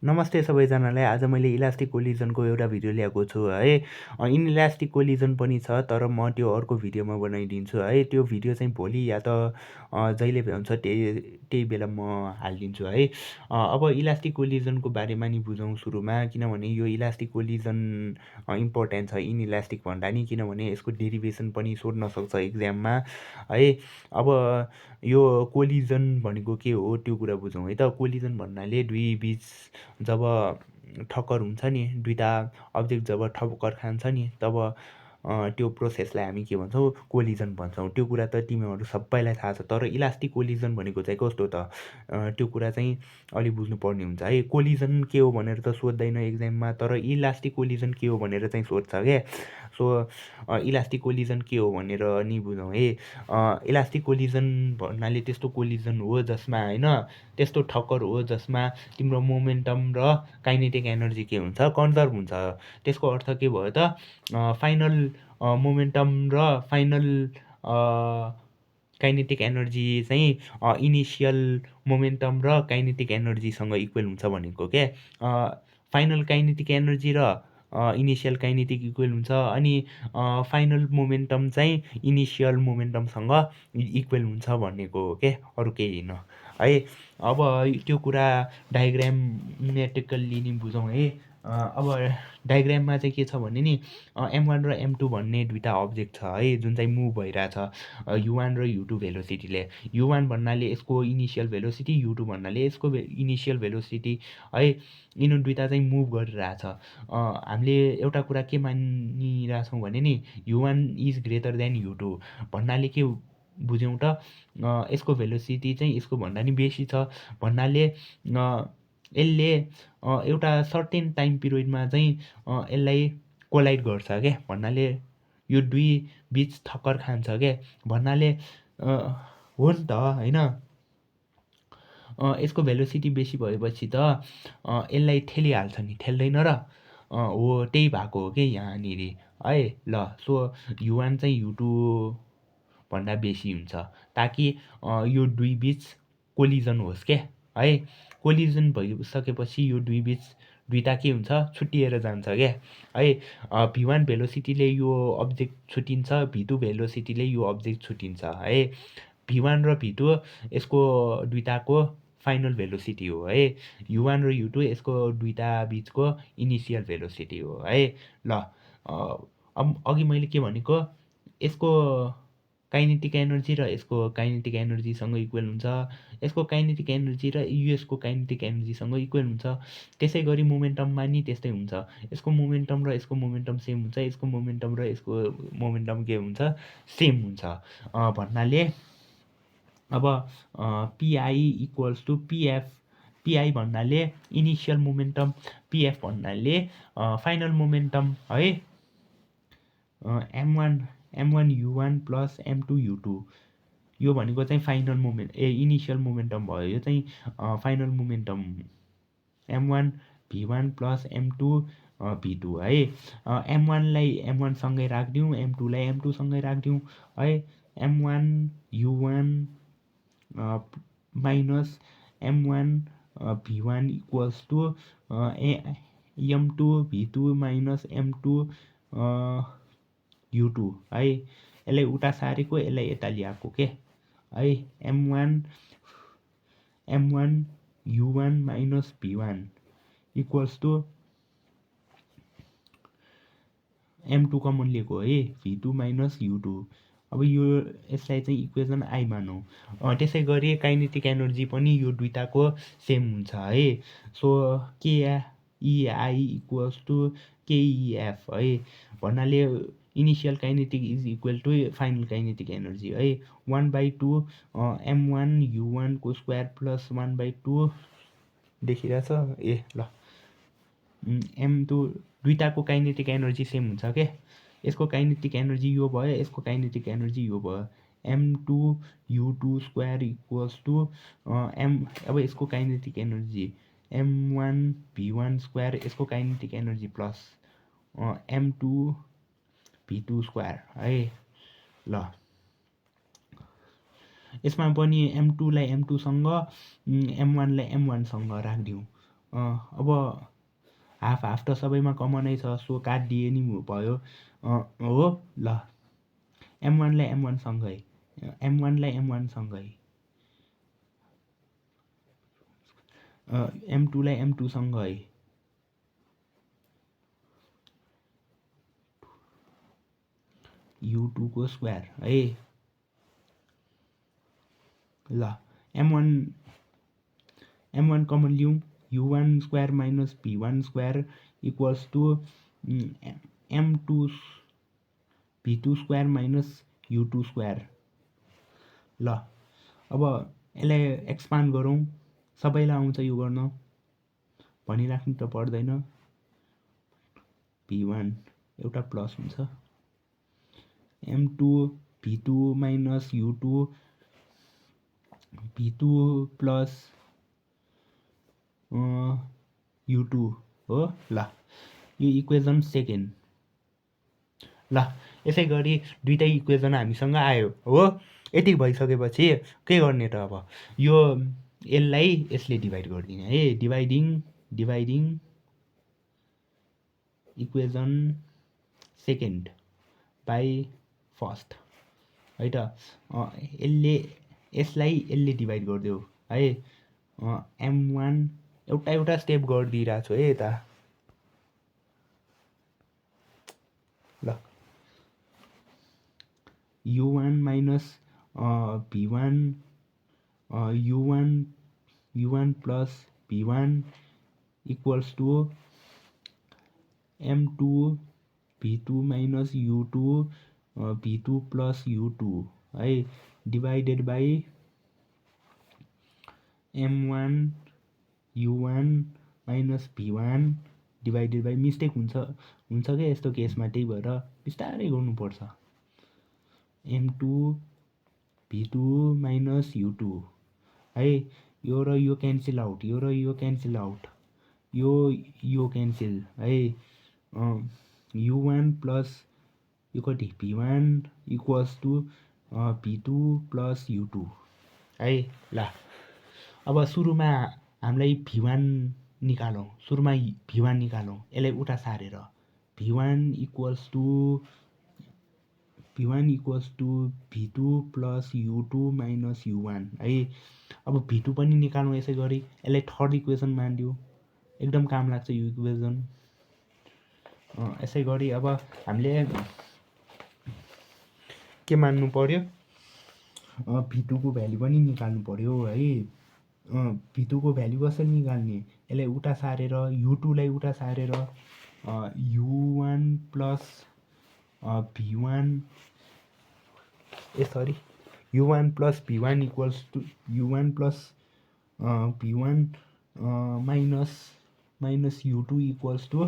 नमस्ते सबैजनालाई। आज मैले इलास्टिक कोलिजनको एउटा भिडियो ल्याएको छु है। इनइलास्टिक कोलिजन पनि छ, तर म त्यो अर्को भिडियोमा बनाइदिन्छु है। त्यो भिडियो चाहिँ भोलि या त जहिले भ्याउँछ त्यही बेला म हालिदिन्छु है। अब इलास्टिक कोलिजनको बारेमा नि बुझौँ सुरुमा, किनभने यो इलास्टिक कोलिजन इम्पोर्टेन्ट छ इनइलास्टिक भन्दा नि, किनभने यसको डेरिभेसन पनि सोध्न सक्छ एक्जाममा है। अब यो कोलिजन भनेको के हो त्यो कुरा बुझौँ है त। कोलिजन भन्नाले दुई बिच जब ठक्कर हुन्छ नि, दुईवटा अब्जेक्ट जब ठक्कर खान्छ नि, तब त्यो प्रोसेसलाई हामी के भन्छौँ, कोलिजन भन्छौँ। त्यो कुरा त तिमीहरू सबैलाई थाहा छ। तर इलास्टिक कोलिजन भनेको चाहिँ कस्तो त, त्यो कुरा चाहिँ अलिक बुझ्नुपर्ने हुन्छ है। कोलिजन के हो भनेर त सोध्दैन एक्जाममा, तर इलास्टिक कोलिजन के हो भनेर चाहिँ सोध्छ क्या। सो इलास्टिक कोलिजन के हो भनेर नि बुझौँ है। इलास्टिक कोलिजन भन्नाले त्यस्तो कोलिजन हो जसमा होइन, त्यस्तो ठक्कर हो जसमा तिम्रो मोमेन्टम र काइनेटिक एनर्जी के हुन्छ, कन्जर्भ हुन्छ। त्यसको अर्थ के भयो त, फाइनल मोमेन्टम र फाइनल काइनेटिक एनर्जी चाहिँ इनिसियल मोमेन्टम र काइनेटिक एनर्जीसँग इक्वल हुन्छ भनेको क्या। फाइनल काइनेटिक एनर्जी र इनिसियल काइनेटिक इक्वल हुन्छ, अनि फाइनल मोमेन्टम चाहिँ इनिसियल मोमेन्टमसँग इक्वल हुन्छ भनेको हो क्या, अरू केही होइन है। अब त्यो कुरा डायग्रामेटिकल्ली नि बुझौँ है। अब डायग्राममा चाहिँ के छ भने नि, M1 र M2 भन्ने दुईवटा अब्जेक्ट छ है, जुन चाहिँ मुभ भइरहेछ U1 र U2 भेलोसिटीले। U1 भन्नाले यसको इनिसियल भेलोसिटी, U2 भन्नाले यसको इनिसियल भेलोसिटी है। यिनीहरू दुईवटा चाहिँ मुभ गरिरहेछ। हामीले एउटा कुरा के मानिरहेछौँ भने नि, U1 is greater than U2 भन्नाले के बुझ्यौँ त, यसको भेलोसिटी चाहिँ यसको भन्दा नि बेसी छ भन्नाले यसले एउटा सर्टेन टाइम पिरियडमा चाहिँ यसलाई कोलाइड गर्छ क्या, भन्नाले यो दुई बिच ठक्कर खान्छ क्या, भन्नाले हो नि त होइन। यसको भेलोसिटी बेसी भएपछि त यसलाई ठेलिहाल्छ नि, ठेल्दैन र हो, त्यही भएको हो कि यहाँनिर है। ल सो U1 चाहिँ U2 भन्दा बेसी हुन्छ, ताकि यो दुई बिच कोलिजन होस् क्या है। कोलिजन भइसकेपछि यो दुई बिच दुईवटा के हुन्छ, छुट्टिएर जान्छ क्या है। V1 भेलोसिटीले यो अब्जेक्ट छुट्टिन्छ, V2 भेलोसिटीले यो अब्जेक्ट छुट्टिन्छ है। V1 र V2 यसको दुईवटाको फाइनल भेलोसिटी हो है। U1 र U2 यसको दुईवटा बिचको इनिसियल भेलोसिटी हो है। ल अब अघि मैले के भनेको, यसको काइनेटिक एनर्जी र यसको काइनेटिक एनर्जीसँग इक्वल हुन्छ, यसको काइनेटिक एनर्जी र युएसको काइनेटिक एनर्जीसँग इक्वल हुन्छ। त्यसै गरी मोमेन्टममा नि त्यस्तै हुन्छ, यसको मोमेन्टम र यसको मोमेन्टम सेम हुन्छ, यसको मोमेन्टम र यसको मोमेन्टम के हुन्छ, सेम हुन्छ। भन्नाले अब PI equals to PF, PI भन्नाले इनिसियल मोमेन्टम, पिएफ भन्नाले फाइनल मोमेन्टम है। M1 U1 plus M2 U2, यो भनेको चाहिँ फाइनल इनिसियल मोमेन्टम भयो। यो चाहिँ final momentum M1 V1 plus M2 V2 है। M1लाई M1 सँगै राखिदिउँ, M2लाई M2 सँगै राखिदिउँ है। M1 U1 minus M1 V1 equals to M2 V2 minus M2 U2 है। यसलाई उता सारेको, यसलाई यता ल्याएको के है। M1 U1 minus V1 equals to M2 common लिएको है, V2 माइनस U2। अब यो यसलाई चाहिँ इक्वेसन आई मानौँ। त्यसै गरी काइनेटिक एनर्जी पनि यो दुईवटाको सेम हुन्छ है। So KEI equals to KEF है, भन्नाले initial kinetic is equal to final kinetic energy है। 1/2 M1 U1 को स्क्वायर प्लस 1/2 देखिरहेछ ए ल, M2 दुईवटाको काइनेटिक एनर्जी सेम हुन्छ क्या। यसको काइनेटिक एनर्जी यो भयो, यसको काइनेटिक एनर्जी यो भयो। M2 U2 square equals to अब यसको kinetic energy M1 V1 square, यसको kinetic energy plus M2 V2 square है। ल यसमा पनि M2लाई M2सँग M1लाई M1सँग राखिदिउँ। अब हाफ हाफ त सबैमा कमनै छ, सो काटिदिए नि भयो। हो ल, m1लाई m1 सँगै, m1लाई m1 सँगै, m2लाई m2 सँगै, u2 को स्क्वायर है। ल m1 कमन लिउँ, u1 square minus v1 square equals to m2 v2 square minus u2 square. ल अब यसलाई एक्सपान्ड गरौँ, सबैलाई आउँछ यो गर्न, भनिराख्नु त पर्दैन। v1 एउटा प्लस हुन्छ, m2 v2 minus u2 v2 plus u2 हो। ल यो इक्वेसन सेकेन्ड। ल यसै गरी दुईटै इक्वेसन हामीसँग आयो हो। यति भइसकेपछि के गर्ने त, अब यो यसलाई यसले डिभाइड गरिदिने है, dividing equation second by first है त। यसले डिभाइड गरिदेऊ है, m1 एउटा स्टेप गरिदिइरहेको छु है यता। ल u1 minus v1 u1 plus v1 equals to m2 v2 minus u2 v2 plus u2 है, divided by m1 u1 minus v1 divided by, mistake हुन्छ क्या यस्तो केसमा, त्यही भएर बिस्तारै गर्नुपर्छ, m2 v2 माइनस u2 है। यो र यो क्यान्सल आउट, यो र यो क्यान्सल आउट, यो क्यान्सल है, u1 प्लस यो कति v1 equals to v2 plus u2 है। ल अब सुरुमा हामीलाई v1 निकालौँ, यसलाई उता सारेर v1 equals to v2 plus u2 minus u1 है। अब v2 पनि निकालौँ यसै गरी, यसलाई थर्ड इक्वेसन मानिदिउँ, एकदम काम लाग्छ यो इक्वेसन। यसै गरी अब हामीले के मान्नु पर्यो, v2 को भ्याल्यु पनि निकाल्नु पर्यो है। v2 को भ्याल्यु कसरी निकाल्ने, यसलाई उता सारेर u2लाई उता सारेर u1 plus v1 u1 plus v1 equals टु u1 plus v1 minus u2 equals to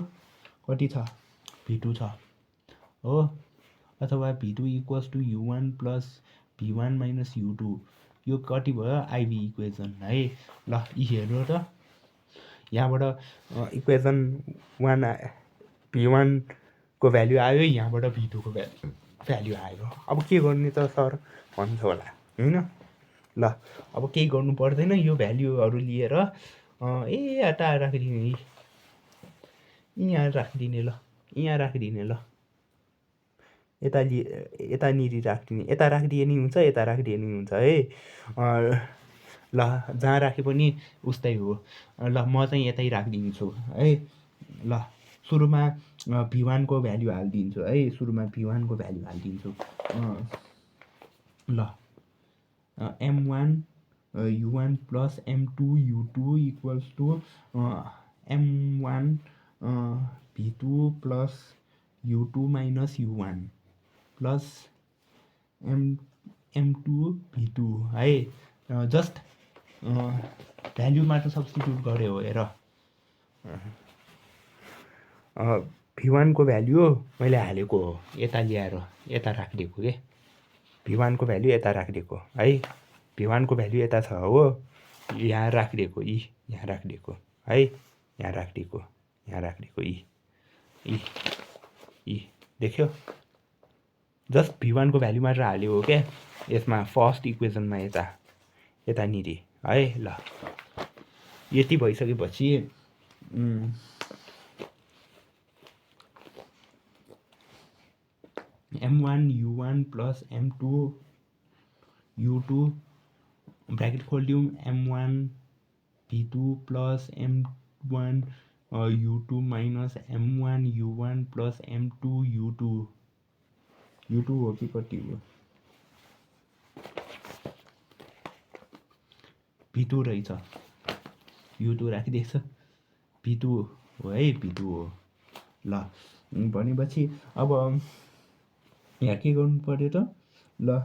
कति छ, v2 छ हो, अथवा v2 इक्वल्स टु u1 plus v1 minus u2, यो कति भयो, आइभी इक्वेसन है। ल यी हेर्नु त, यहाँबाट इक्वेसन 1 v1 को भ्याल्यु आयो, यहाँबाट v2 को भ्याल्यु आयो। अब के गर्ने त सर भन्छ होला होइन। ल अब केही गर्नु पर्दैन, यो भ्याल्युहरू लिएर यता राखिदिने, यहाँ राखिदिने, ल यहाँ राखिदिने, ल यतानिर राखिदिने, यता राखिदिए नि हुन्छ, यता राखिदिए नि हुन्छ है। ल जहाँ राखे पनि उस्तै हो। ल म चाहिँ यतै राखिदिन्छु है। ल सुरुमा v1 को भ्याल्यु हालिदिन्छु है, ल m1 u1 plus m2 u2 equals to m1 v2 plus u2 minus u1 plus m2 v2 है। जस्ट भ्याल्यु मात्र सब्स्टिट्युट गरे हो हेर, v1 को भ्याल्यु मैले हालेको हो, यता ल्याएर यता राखिदिएको के, v1 को भ्याल्यु यता राखिदिएको है, v1 को भ्याल्यु यता छ हो, यहाँ राखिदिएको, यहाँ राखिदिएको है, यहाँ राखिदिएको यी देख्यो, जस्ट v1 को भ्याल्यु मात्र हाल्यो हो क्या यसमा, फर्स्ट इक्वेसनमा यतानिर है। ल यति भइसकेपछि m1 u1 plus m2 u2 bracket खोलिदिउँ m1 v2 plus m1 u2 minus m1 u1 plus m2 u2 u2 हो कि कति हो v2 रहेछ u2 राखिदिएछ v2 हो है v2 हो ल भनेपछि अब यहाँ के गर्नु पर्यो त ल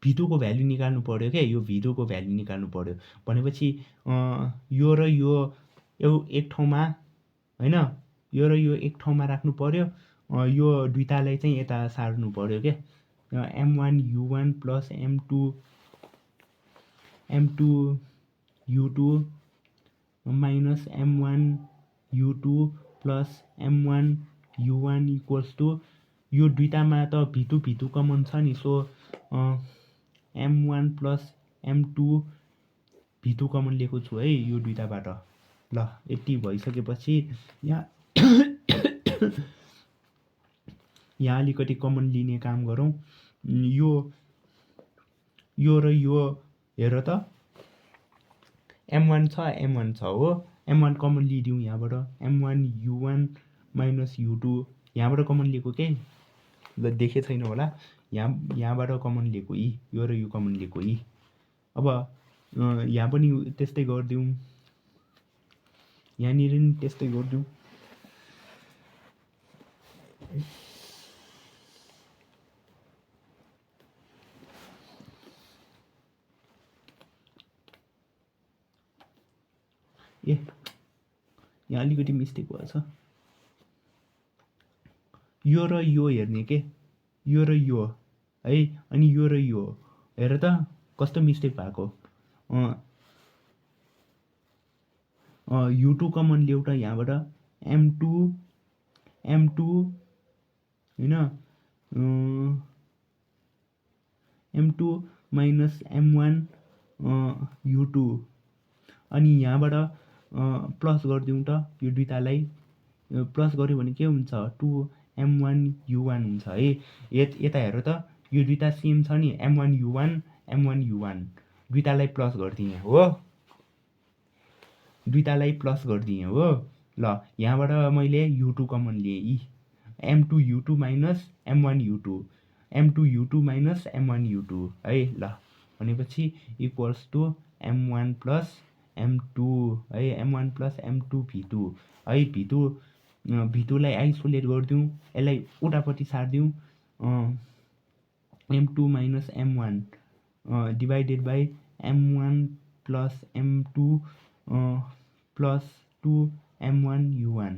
v2 को भ्यालु निकाल्नु पर्यो क्या यो v2 को भ्यालु निकाल्नु पर्यो भनेपछि यो र यो एक ठाउँमा हैन यो र यो एक ठाउँमा राख्नु पर्यो यो दुईटालाई चाहिँ यता सार्नु पर्यो क्या m1 u1 plus m2 u2 minus m1 u2 plus m1 u1 equals to यो दुईटामा त v2 कमन छ नि so m1 plus m2 v2 common लिएको छु है यो दुईटाबाट ल यति भइसकेपछि यहाँ यहाँ अलिकति कमन लिने काम गरौँ यो र यो हेर त m1 छ हो m1 कमन लिदिउँ यहाँबाट m1 u1 माइनस u2 यहाँबाट कमन लिएको के ल देखे छैन होला यहाँबाट कमन लिएको यो र यो कमन लिएको अब यहाँ पनि त्यस्तै गरिदिउँ यहाँनिर नि त्यस्तै गरिदिउँ यहाँ अलिकति मिस्टेक भएछ यो र यो हेर्ने के यो र यो है अनि यो र यो हेर त कस्तो मिस्टेक भएको u2 कमन ल्याउ त यहाँबाट m2 हैन m2 माइनस m1 u2 अनि यहाँबाट प्लस गरिदिउँ त यो दुईटालाई प्लस गर्यो भने के हुन्छ 2m1 u1 हुन्छ है यता हेर त यो दुईटा सेम छ नि m1 u1 दुईटालाई प्लस गरिदिएँ हो ल यहाँबाट मैले u2 कमन लिएँ m2 u2 minus m1 u2 m2 u2 minus m1 u2 है ल भनेपछि equals to m1 plus m2 है m1 प्लस m2 v2 है v2 लाई आइसोलेट गरिदिउँ यसलाई उतापट्टि सार्दिउँ m2 minus m1 divided by m1 plus m2 plus 2m1 u1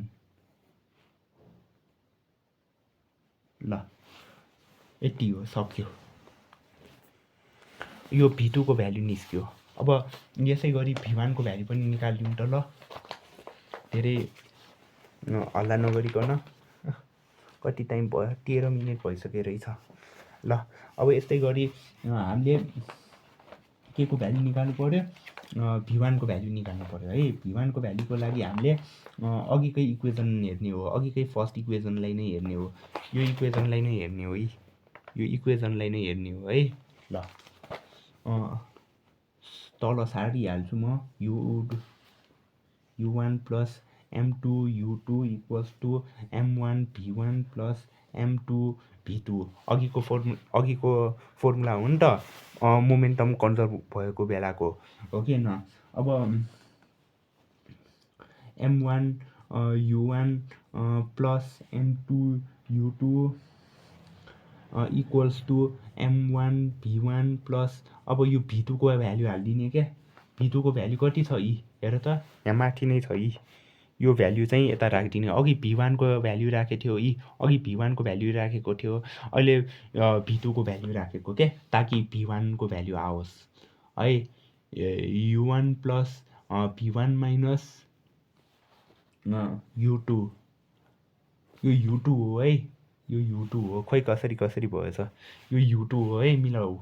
ल यति हो सक्यो यो v2 को भ्यालु निस्क्यो अब यसै गरी v1 को भ्यालु पनि निकालिदिउँ त ल धेरै हल्ला नगरिकन कति टाइम भयो 13 मिनेट भइसक्यो रहेछ ल अब यस्तै गरी हामीले के को भ्यालु निकाल्नु पर्यो v1 को भ्यालु निकाल्नु पर्यो है v1 को भ्यालुको लागि हामीले अघिकै इक्वेसन हेर्ने हो अघिकै फर्स्ट इक्वेसनलाई नै हेर्ने हो यो इक्वेसनलाई नै हेर्ने हो यो इक्वेसनलाई नै हेर्ने हो है ल तल सारिहाल्छु म u1 plus m2 u2 equals to m1 v1 plus m2 v2 अघिको फर्मुला हो नि त मोमेन्टम कन्जर्भ भएको बेलाको हो कि न अब m1 u1 plus m2 u2 equals to m1 v1 plus अब यो v2 को भ्यालु हालिदिने क्या v2 को भ्यालु कति छ हेर त यहाँ माथि नै छ यो भ्यालु चाहिँ यता राखिदिने अघि v1 को भ्यालु राखेको थियो अघि v1 को भ्यालु राखेको थियो अहिले v2 को भ्यालु राखेको क्या ताकि v1 को भ्यालु आओस् है u1 plus v1 minus u2 यो u2 हो है यो u2 हो खोइ कसरी भएछ यो u2 हो है मिलाऊ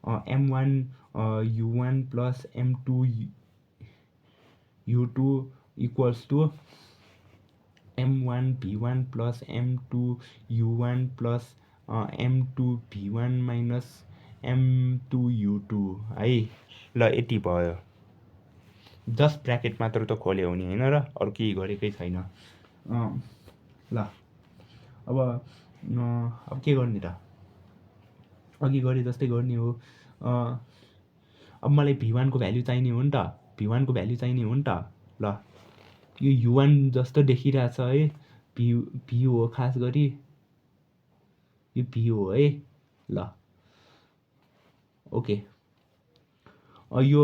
m1 u1 plus m2 u2 equals to m1 v1 plus m2 u1 plus m2 v1 minus m2 u2 है। ल यति भयो। जस्ट ब्राकेट मात्र त खोल्यो हुने होइन र अरू केही गरेकै छैन। ल अब के गर्ने त, अघि गरे जस्तै गर्ने हो। अब मलाई v1 को भ्याल्यु चाहिने हो नि त, v1 को भ्याल्यु चाहिने हो नि त। ल यो u1 जस्तो देखिरहेछ है, v हो खास गरी, यो v हो है। ल ओके, यो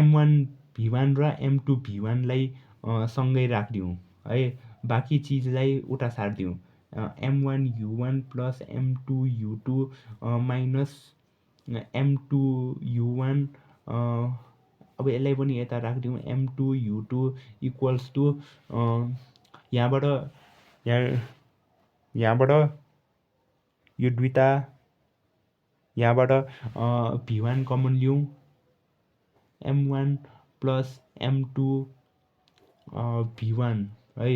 m1 v1 र m2 v1 लाई सँगै राखिदिउँ है, बाँकी चिजलाई उता सारिदिउँ। m1 u1 plus m2 u2 minus m2 u1, अब यसलाई पनि यता राखिदिउँ। m2 u2 इक्वल्स टु यहाँबाट यो दुईटा, यहाँबाट v1 कमन लिउँ, m1 प्लस m2 v1 है।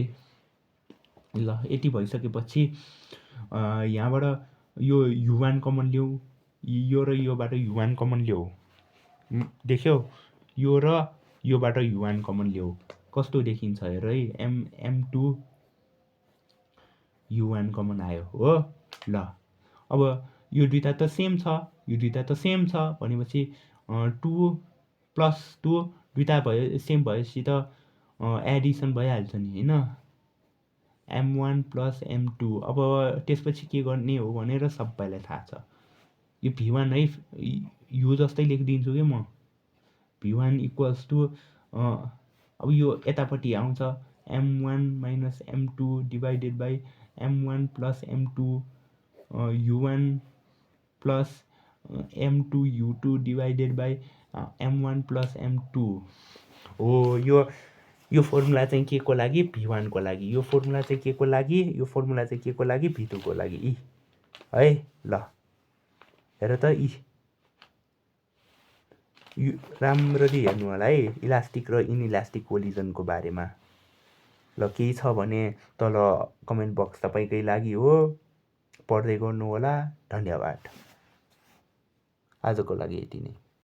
ल यति भइसकेपछि यहाँबाट यो u1 कमन लिउँ, यो र योबाट u1 कमन ल्याऊ, देख्यौ, यो र योबाट u1 कमन ल्याऊ, कस्तो देखिन्छ हेर है, m2 u1 कमन आयो हो। ल अब यो दुईटा त सेम छ, यो दुईटा त सेम छ भनेपछि 2 प्लस 2 दुईटा भयो सेम भएपछि त एडिसन भइहाल्छ नि होइन, m1 प्लस m2। अब त्यसपछि के गर्ने हो भनेर सबैलाई थाहा छ, यो v1 है, यो जस्तै लेखिदिन्छु कि म, v1 इक्वल्स टु अब यो यतापट्टि आउँछ m1 minus m2 divided by m1 plus m2 u1 plus m2 u2 divided by m1 plus m2 हो। यो फर्मुला चाहिँ के को लागि, v1 को लागि, यो फर्मुला चाहिँ के को लागि, यो फर्मुला चाहिँ के को लागि, v2 को लागि यी है। ल हेर त यो राम्ररी हेर्नु होला है, इलास्टिक र इनइलास्टिक कोलिजनको बारेमा। ल केही छ भने तल कमेन्ट बक्स तपाईँकै लागि हो, पढ्दै गर्नु होला। धन्यवाद। आजको लागि यति नै।